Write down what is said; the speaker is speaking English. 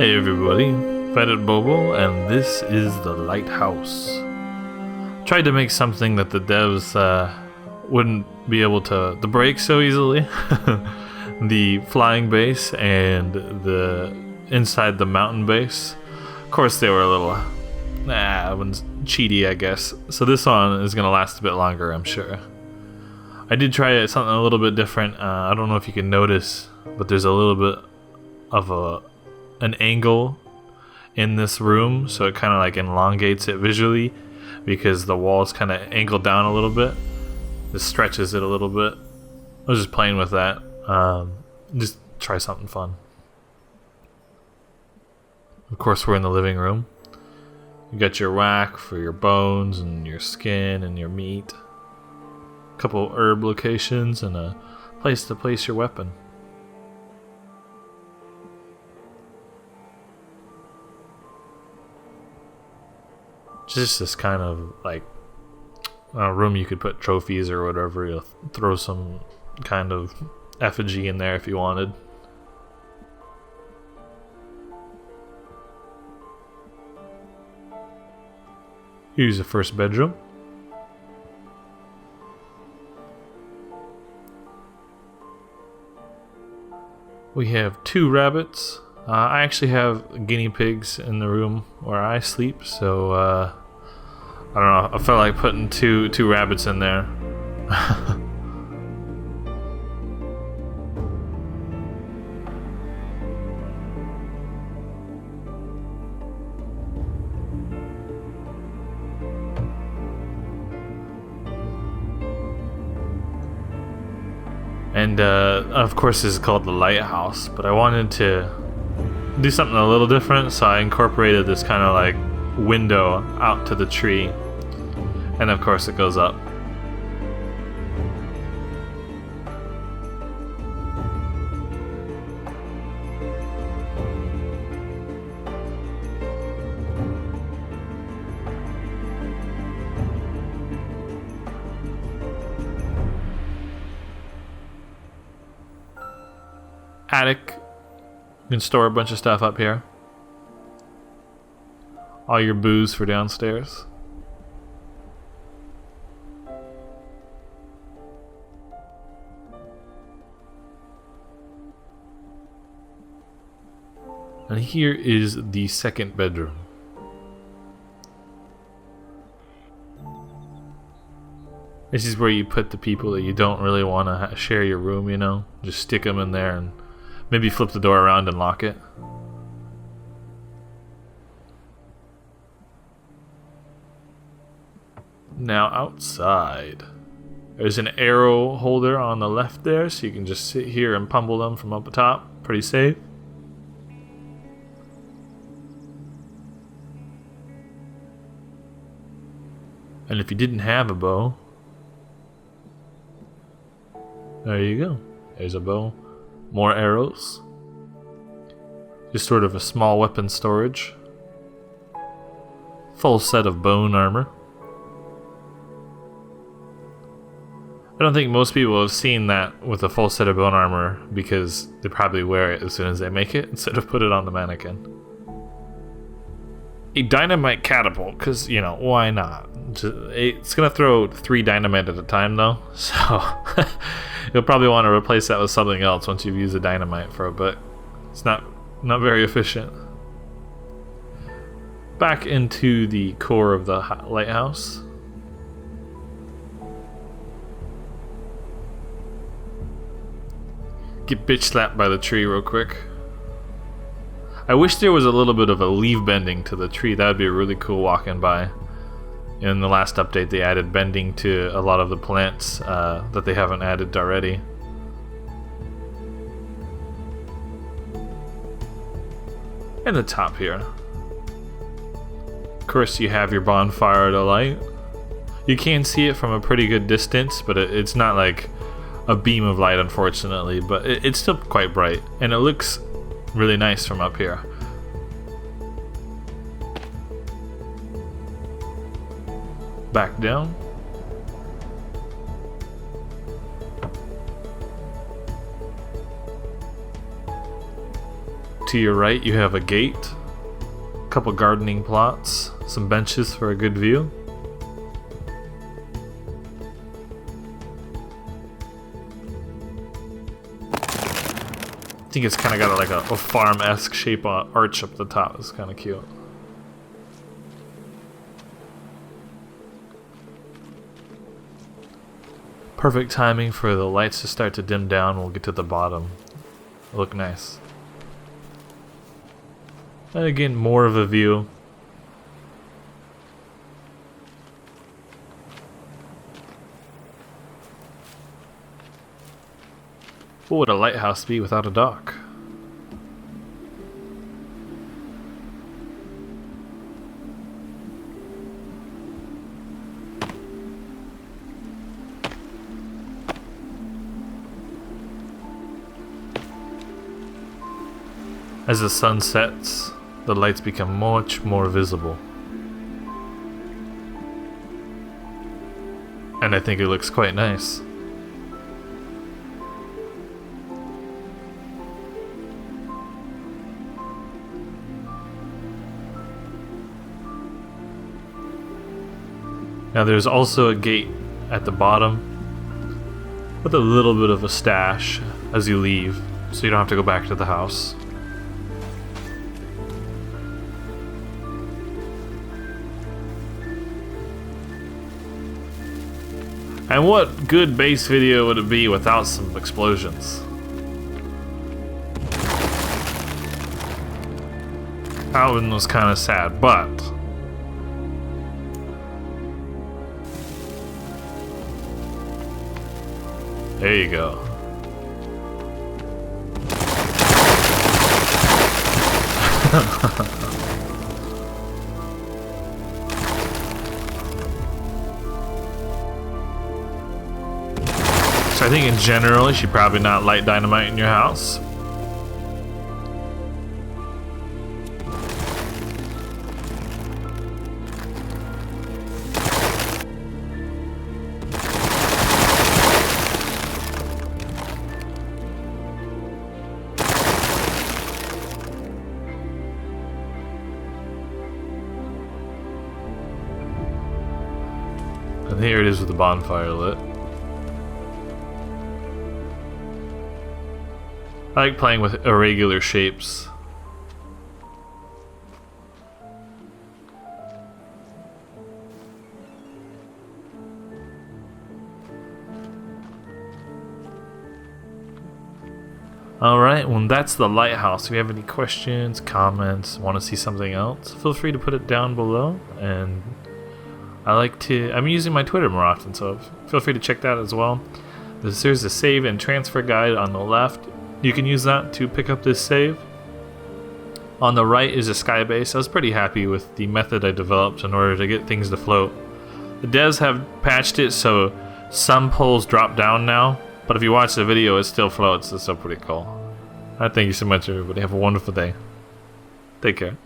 Hey everybody, Fetid Bobo, and this is the Lighthouse. Tried to make something that the devs wouldn't be able to break so easily. The flying base and the inside the mountain base. Of course they were a little cheaty, I guess. So this one is gonna last a bit longer, I'm sure. I did try something a little bit different. I don't know if you can notice, but there's a little bit of an angle in this room, so it kind of like elongates it visually because the walls kind of angle down a little bit. This stretches it a little bit. I was just playing with that. Just try something fun. Of course, we're in the living room. You got your whack for your bones and your skin and your meat. A couple herb locations and a place to place your weapon. Just this kind of like room you could put trophies or whatever. You'll throw some kind of effigy in there if you wanted. Here's the first bedroom. We have 2 rabbits. I actually have guinea pigs in the room where I sleep, so I don't know. I felt like putting two rabbits in there. And of course, this is called the Lighthouse, but I wanted to do something a little different, so I incorporated this kind of like window out to the tree, and of course it goes up. Attic. You can store a bunch of stuff up here. All your booze for downstairs. And here is the second bedroom. This is where you put the people that you don't really want to share your room, you know? Just stick them in there and maybe flip the door around and lock it. Now outside. There's an arrow holder on the left there, so you can just sit here and pummel them from up top. Pretty safe. And if you didn't have a bow, there you go. There's a bow. More arrows. Just sort of a small weapon storage. Full set of bone armor. I don't think most people have seen that with a full set of bone armor because they probably wear it as soon as they make it instead of put it on the mannequin. A dynamite catapult, because, you know, why not? It's going to throw 3 dynamite at a time though, so you'll probably want to replace that with something else once you've used the dynamite for a bit. It's not very efficient. Back into the core of the lighthouse. Get bitch slapped by the tree real quick. I wish there was a little bit of a leaf bending to the tree. That would be really cool walking by. In the last update, they added bending to a lot of the plants that they haven't added already. And the top here. Of course, you have your bonfire to light. You can see it from a pretty good distance, but it's not like a beam of light, unfortunately. But it's still quite bright, and it looks really nice from up here. Back down. to your right, you have a gate, a couple gardening plots, some benches for a good view. I think it's kind of got like a farm-esque shape arch up the top. It's kind of cute. Perfect timing for the lights to start to dim down. We'll get to the bottom. It'll look nice. And again, more of a view. What would a lighthouse be without a dock? As the sun sets, the lights become much more visible. And I think it looks quite nice. Now there's also a gate at the bottom with a little bit of a stash as you leave, so you don't have to go back to the house. And what good base video would it be without some explosions? That one was kind of sad, but there you go. So I think in general, you should probably not light dynamite in your house. And here it is with the bonfire lit. I like playing with irregular shapes. Alright, well that's the lighthouse. If you have any questions, comments, want to see something else, feel free to put it down below. And I'm using my Twitter more often, so feel free to check that as well. There's a save and transfer guide on the left. You can use that to pick up this save. On the right is a sky base. I was pretty happy with the method I developed in order to get things to float. The devs have patched it so some poles drop down now, but if you watch the video it still floats. It's still pretty cool. Thank you so much everybody. Have a wonderful day. Take care.